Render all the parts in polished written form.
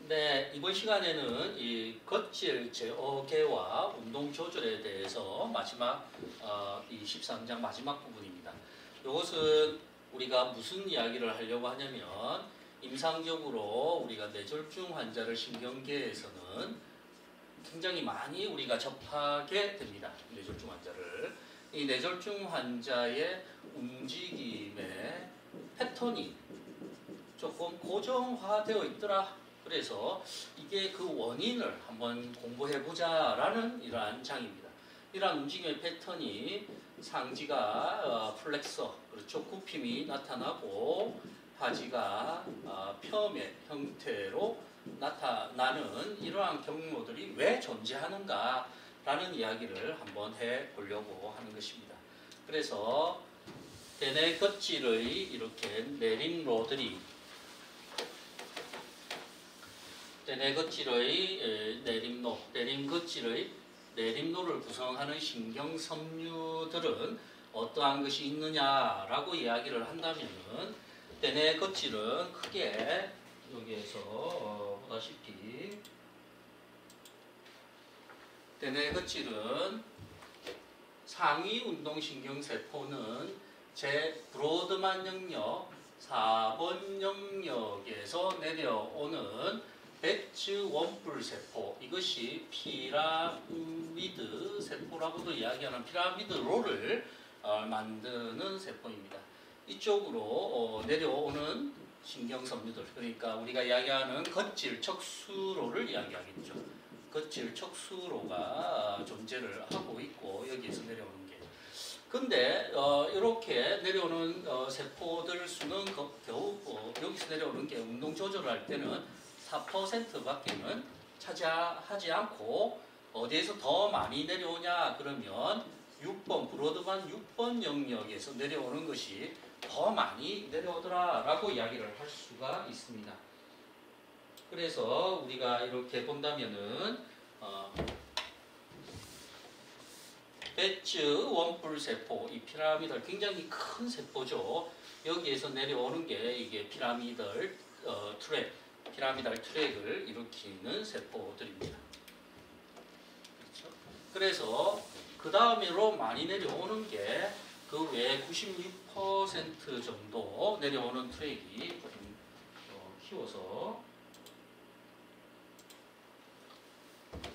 네, 이번 시간에는 이 겉질 제어계와 운동 조절에 대해서 마지막 이 13장 마지막 부분입니다. 이것은 우리가 무슨 이야기를 하려고 하냐면 임상적으로 우리가 뇌졸중 환자를 신경계에서는 굉장히 많이 우리가 접하게 됩니다. 뇌졸중 환자를. 이 뇌졸중 환자의 움직임의 패턴이 조금 고정화되어 있더라. 그래서 이게 그 원인을 한번 공부해보자라는 이러한 장입니다. 이러한 움직임의 패턴이 상지가 플렉서, 그렇죠. 굽힘이 나타나고 하지가 펌의 형태로 나타나는 이러한 경로들이 왜 존재하는가라는 이야기를 한번 해보려고 하는 것입니다. 그래서 대뇌 겉질의 이렇게 내림로들이 대뇌 겉질의 내림로, 내림 겉질의 내림로를 구성하는 신경섬유들은 어떠한 것이 있느냐라고 이야기를 한다면은 대뇌 겉질은 크게 여기에서 보다시피 대뇌 겉질은 상위 운동신경세포는 제 브로드만 영역 4번 영역에서 내려오는 배츠 원뿔 세포, 이것이 피라미드 세포라고도 이야기하는 피라미드 롤을 만드는 세포입니다. 이쪽으로 내려오는 신경섬유들, 그러니까 우리가 이야기하는 겉질 척수로를 이야기하겠죠. 겉질 척수로가 존재를 하고 있고 여기에서 내려오는 게. 근데 이렇게 내려오는 세포들 수는 겨우 여기서 내려오는 게 운동 조절을 할 때는 4%밖에는 차지하지 않고 어디에서 더 많이 내려오냐 그러면 6번 브로드만 6번 영역에서 내려오는 것이 더 많이 내려오더라 라고 이야기를 할 수가 있습니다. 그래서 우리가 이렇게 본다면은 배츠 원뿔 세포, 이 피라미달 굉장히 큰 세포죠. 여기에서 내려오는 게 이게 피라미달 트랙을 일으키는 세포들입니다. 그렇죠? 그래서 그 다음으로 많이 내려오는 게 그 외에 96% 정도 내려오는 트랙이 좀 키워서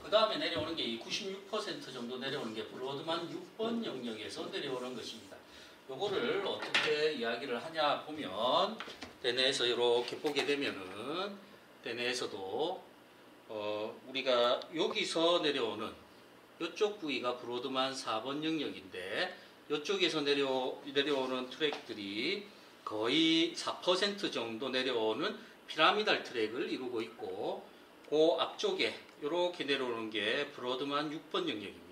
그 다음에 내려오는 게 이 96% 정도 내려오는 게 브로드만 6번 영역에서 내려오는 것입니다. 요거를 어떻게 이야기를 하냐 보면 대뇌에서 이렇게 보게 되면은 대뇌에서도 우리가 여기서 내려오는 이쪽 부위가 브로드만 4번 영역인데 이쪽에서 내려오는 트랙들이 거의 4% 정도 내려오는 피라미달 트랙을 이루고 있고 그 앞쪽에 이렇게 내려오는 게 브로드만 6번 영역입니다.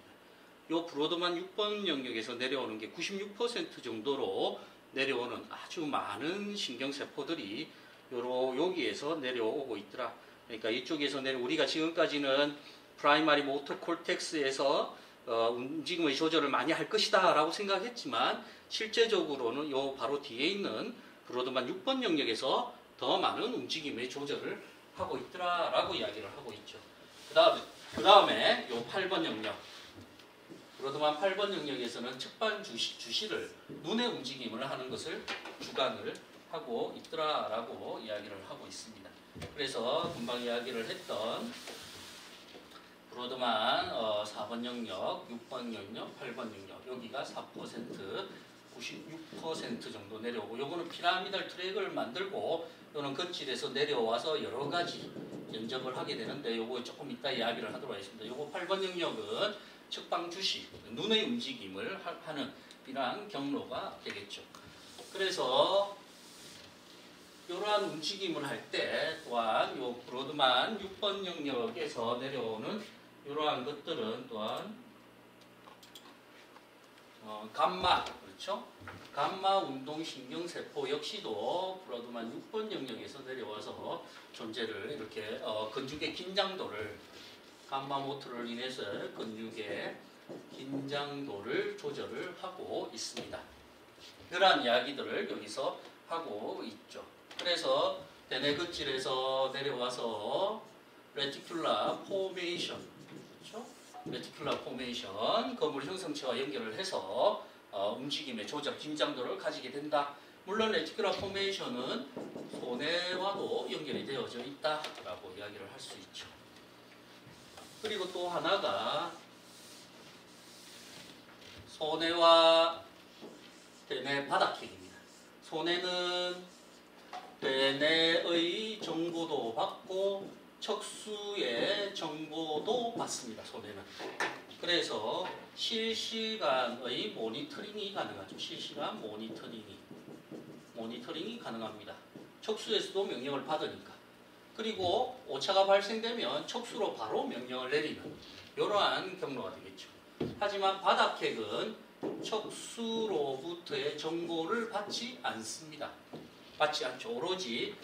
이 브로드만 6번 영역에서 내려오는 게 96% 정도로 내려오는 아주 많은 신경세포들이 여기에서 내려오고 있더라. 그러니까 이쪽에서 우리가 지금까지는 프라이머리 모터 콜텍스에서 움직임의 조절을 많이 할 것이다 라고 생각했지만 실제적으로는 요 바로 뒤에 있는 브로드만 6번 영역에서 더 많은 움직임의 조절을 하고 있더라 라고 이야기를 하고 있죠. 그 다음에 요 8번 영역, 브로드만 8번 영역에서는 측반 주시를 눈의 움직임을 하는 것을 주관을 하고 있더라 라고 이야기를 하고 있습니다. 그래서 금방 이야기를 했던 브로드만 4번 영역, 6번 영역, 8번 영역, 여기가 4%, 96% 정도 내려오고 요거는 피라미달 트랙을 만들고 또는 겉질에서 내려와서 여러 가지 연접을 하게 되는데 요거 조금 이따 이야기를 하도록 하겠습니다. 요거 8번 영역은 측방 주시, 눈의 움직임을 하는 이러한 경로가 되겠죠. 그래서 이러한 움직임을 할 때 또한 요 브로드만 6번 영역에서 내려오는 이러한 것들은 또한 감마, 그렇죠? 감마 운동신경세포 역시도 브로드만 6번 영역에서 내려와서 존재를 이렇게 근육의 긴장도를 감마 모터를 인해서 근육의 긴장도를 조절을 하고 있습니다. 그러한 이야기들을 여기서 하고 있죠. 그래서 대뇌 겉질에서 내려와서 레티큘라 포메이션, 그렇죠? 레티큘라 포메이션, 거물 형성체와 연결을 해서 움직임의 조작, 긴장도를 가지게 된다. 물론 레티큘라 포메이션은 손해와도 연결이 되어져 있다라고 이야기를 할 수 있죠. 그리고 또 하나가 손해와 대뇌 바닥핵입니다. 손해는 대뇌의 정보도 받고 척수의 정보도 받습니다. 손해는. 그래서 실시간의 모니터링이 가능하죠. 실시간 모니터링이 가능합니다. 척수에서도 명령을 받으니까. 그리고 오차가 발생되면 척수로 바로 명령을 내리는 이러한 경로가 되겠죠. 하지만 바닥핵은 척수로부터의 정보를 받지 않습니다. 받지 않죠. 오로지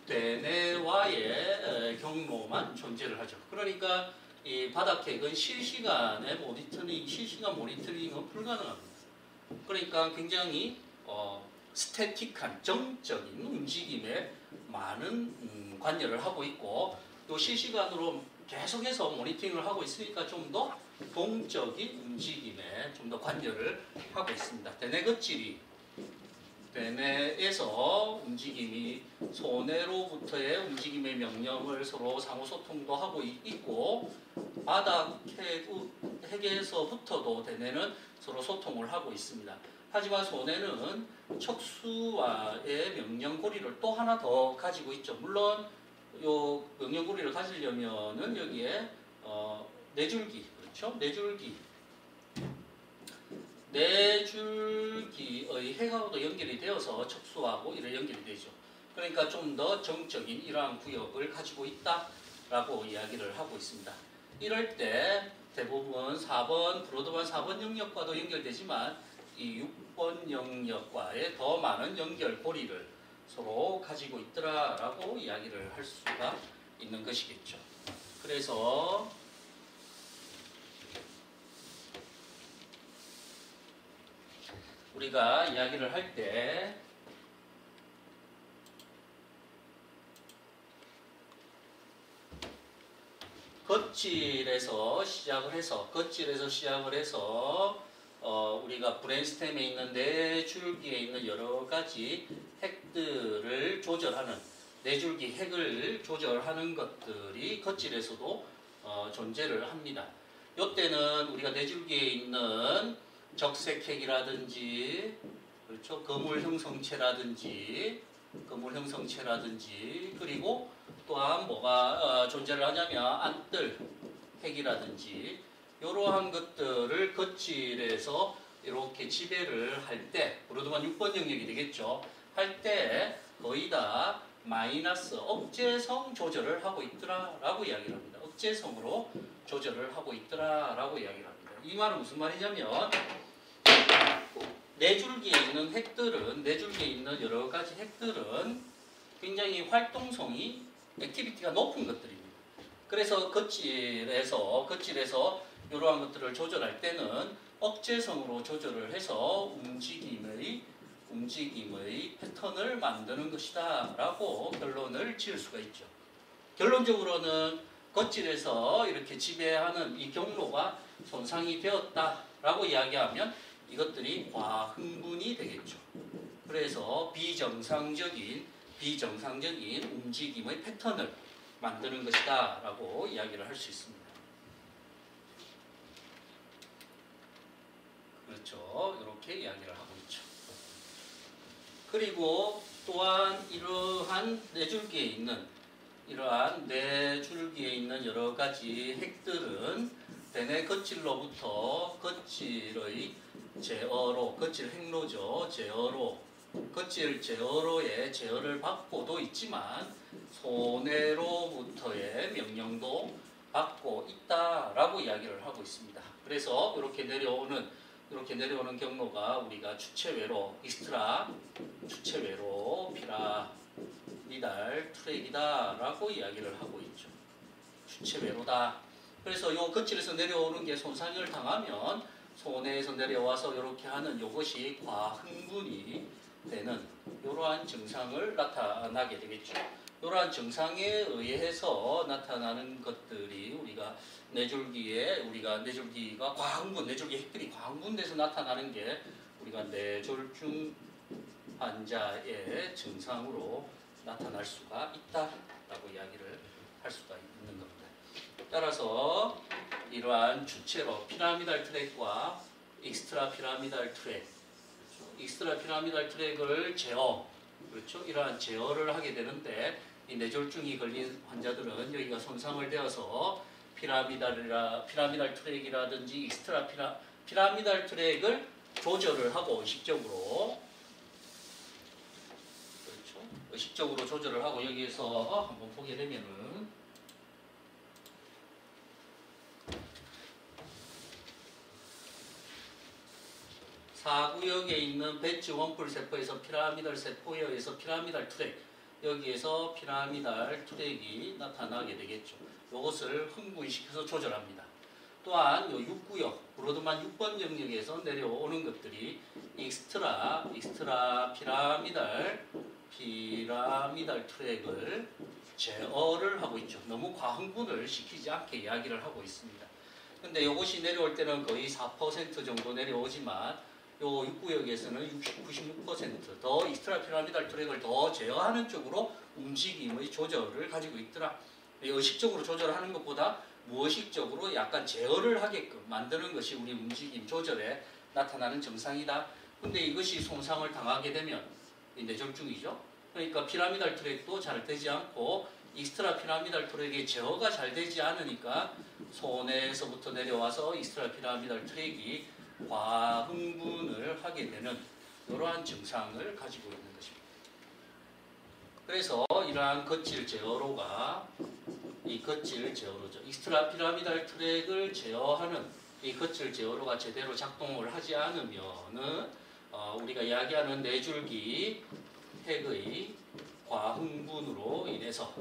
대뇌와의 경로만 존재를 하죠. 그러니까 이 바닥핵은 실시간 모니터링은 불가능합니다. 그러니까 굉장히 스태틱한 정적인 움직임에 많은 관여를 하고 있고 또 실시간으로 계속해서 모니터링을 하고 있으니까 좀 더 동적인 움직임에 좀 더 관여를 하고 있습니다. 대뇌 겉질이 대뇌에서 움직임이 손해로부터의 움직임의 명령을 서로 상호 소통도 하고 있고 바닥핵에서부터도 대뇌는 서로 소통을 하고 있습니다. 하지만 손해는 척수와의 명령고리를 또 하나 더 가지고 있죠. 물론 요 명령고리를 가지려면은 여기에 내줄기, 그렇죠? 내줄기의 핵하고도 연결이 되어서 척수하고 이런 연결이 되죠. 그러니까 좀 더 정적인 이러한 구역을 가지고 있다라고 이야기를 하고 있습니다. 이럴 때 대부분 4번 브로드반 4번 영역과도 연결되지만 이 6번 영역과의 더 많은 연결고리를 서로 가지고 있더라라고 이야기를 할 수가 있는 것이겠죠. 그래서 우리가 이야기를 할 때 겉질에서 시작을 해서 우리가 브레인스템에 있는 뇌줄기에 있는 여러 가지 핵들을 조절하는 뇌줄기 핵을 조절하는 것들이 겉질에서도 존재를 합니다. 이때는 우리가 뇌줄기에 있는 적색핵이라든지 그렇죠 거물 형성체라든지 그리고 또한 뭐가 존재를 하냐면 안뜰 핵이라든지 이러한 것들을 겉질에서 이렇게 지배를 할 때 브로드반 6번 영역이 되겠죠. 할 때 거의 다 마이너스 억제성 조절을 하고 있더라라고 이야기를 합니다. 억제성으로 조절을 하고 있더라라고 이야기를 합니다. 이 말은 무슨 말이냐면 뇌줄기에 있는 여러 가지 핵들은 굉장히 활동성이 액티비티가 높은 것들입니다. 그래서 겉질에서 이러한 것들을 조절할 때는 억제성으로 조절을 해서 움직임의 패턴을 만드는 것이다 라고 결론을 지을 수가 있죠. 결론적으로는 겉질에서 이렇게 지배하는 이 경로가 손상이 되었다라고 이야기하면 이것들이 과흥분이 되겠죠. 그래서 비정상적인 움직임의 패턴을 만드는 것이다 라고 이야기를 할 수 있습니다. 그렇죠. 이렇게 이야기를 하고 있죠. 그리고 또한 이러한 뇌줄기에 있는 여러 가지 핵들은 대뇌 겉질로부터 겉질 핵로죠. 겉질 제어로의 제어를 받고도 있지만 손해로부터의 명령도 받고 있다라고 이야기를 하고 있습니다. 그래서 이렇게 내려오는 경로가 우리가 주체외로 피라미달 트랙이다라고 이야기를 하고 있죠. 주체외로다. 그래서 요 겉질에서 내려오는 게 손상을 당하면 손해에서 내려와서 이렇게 하는 이것이 과흥분이 되는 이러한 증상을 나타나게 되겠죠. 이러한 증상에 의해서 나타나는 것들이 우리가 뇌줄기가 과흥분, 뇌줄기 핵들이 과흥분돼서 나타나는 게 우리가 뇌졸중 환자의 증상으로 나타날 수가 있다라고 이야기를 할 수가 있는 겁니다. 따라서 이러한 주체로 피라미달 트랙과 익스트라 피라미달 트랙, 익스트라 피라미달 트랙을 제어, 그렇죠? 이러한 제어를 하게 되는데 이 뇌졸중이 걸린 환자들은 여기가 손상을 되어서 피라미달 트랙이라든지 익스트라 피라미달 트랙을 조절을 하고 의식적으로 조절을 하고 여기에서 한번 보게 되면은 사구역에 있는 배치 원뿔 세포에서 피라미달 세포에 의해서 피라미달 트랙, 여기에서 피라미달 트랙이 나타나게 되겠죠. 이것을 흥분시켜서 조절합니다. 또한 이 6구역, 브로드만 6번 영역에서 내려오는 것들이 익스트라 피라미달 트랙을 제어를 하고 있죠. 너무 과흥분을 시키지 않게 이야기를 하고 있습니다. 근데 이것이 내려올 때는 거의 4% 정도 내려오지만 요 6구역에서는 96% 익스트라 피라미달 트랙을 더 제어하는 쪽으로 움직임의 조절을 가지고 있더라. 의식적으로 조절하는 것보다 무의식적으로 약간 제어를 하게끔 만드는 것이 우리 움직임 조절에 나타나는 증상이다. 근데 이것이 손상을 당하게 되면 뇌졸중이죠. 그러니까 피라미달 트랙도 잘 되지 않고 익스트라 피라미달 트랙의 제어가 잘 되지 않으니까 손에서부터 내려와서 익스트라 피라미달 트랙이 과흥분을 하게 되는 이러한 증상을 가지고 있는 것입니다. 그래서 이러한 겉질 제어로가 익스트라 피라미달 트랙을 제어하는 이 겉질 제어로가 제대로 작동을 하지 않으면은 우리가 이야기하는 뇌줄기 핵의 과흥분으로 인해서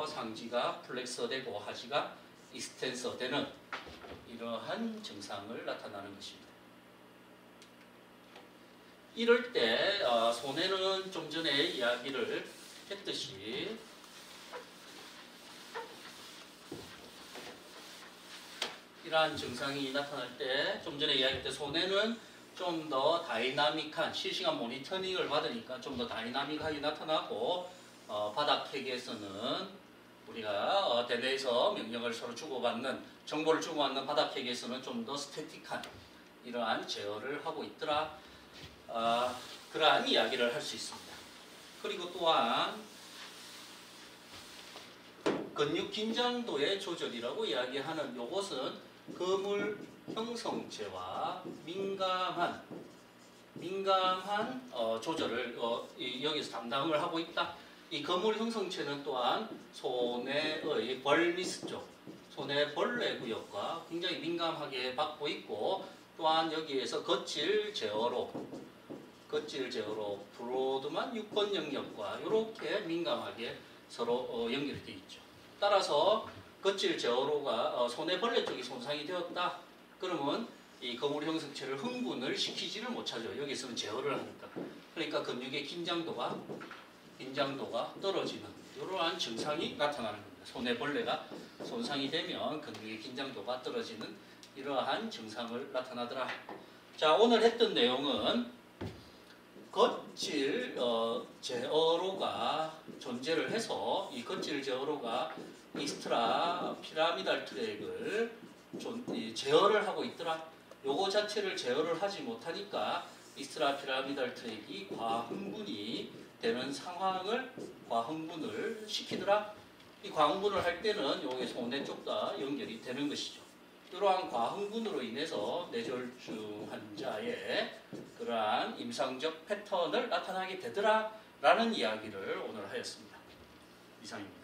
상지가 플렉서되고 하지가 익스텐서되는 이러한 증상을 나타나는 것입니다. 이럴 때 손해는 좀 전에 이야기를 했듯이 이러한 증상이 나타날 때 좀 전에 이야기했듯 손해는 좀 더 다이나믹한 실시간 모니터링을 받으니까 좀 더 다이나믹하게 나타나고 바닥핵에서는 우리가 대뇌에서 명령을 서로 주고받는 정보를 주고받는 바닥핵에서는 좀 더 스태틱한 이러한 제어를 하고 있더라. 그러한 이야기를 할 수 있습니다. 그리고 또한 근육 긴장도의 조절이라고 이야기하는 이것은 그물 형성체와 민감한 조절을 여기서 담당을 하고 있다. 이 그물 형성체는 또한 손해의 벌미스 쪽, 손해 벌레 구역과 굉장히 민감하게 받고 있고 또한 여기에서 겉질 제어로 브로드만 6번 영역과 이렇게 민감하게 서로 연결이 되어 있죠. 따라서 겉질 제어로가 손해벌레 쪽이 손상이 되었다. 그러면 이 거물 형성체를 흥분을 시키지를 못하죠. 여기서는 제어를 하니까. 그러니까 근육의 긴장도가 떨어지는 이러한 증상이 나타나는 겁니다. 손해벌레가 손상이 되면 근육의 긴장도가 떨어지는 이러한 증상을 나타나더라. 자, 오늘 했던 내용은 겉질 제어로가 존재를 해서 이 겉질 제어로가 익스트라 피라미달 트랙을 제어를 하고 있더라. 요거 자체를 제어를 하지 못하니까 익스트라 피라미달 트랙이 과흥분이 되는 상황을 과흥분을 시키더라. 이 과흥분을 할 때는 요게 손해 쪽과 연결이 되는 것이죠. 이러한 과흥분으로 인해서 뇌졸중 환자의 그러한 임상적 패턴을 나타나게 되더라 라는 이야기를 오늘 하였습니다. 이상입니다.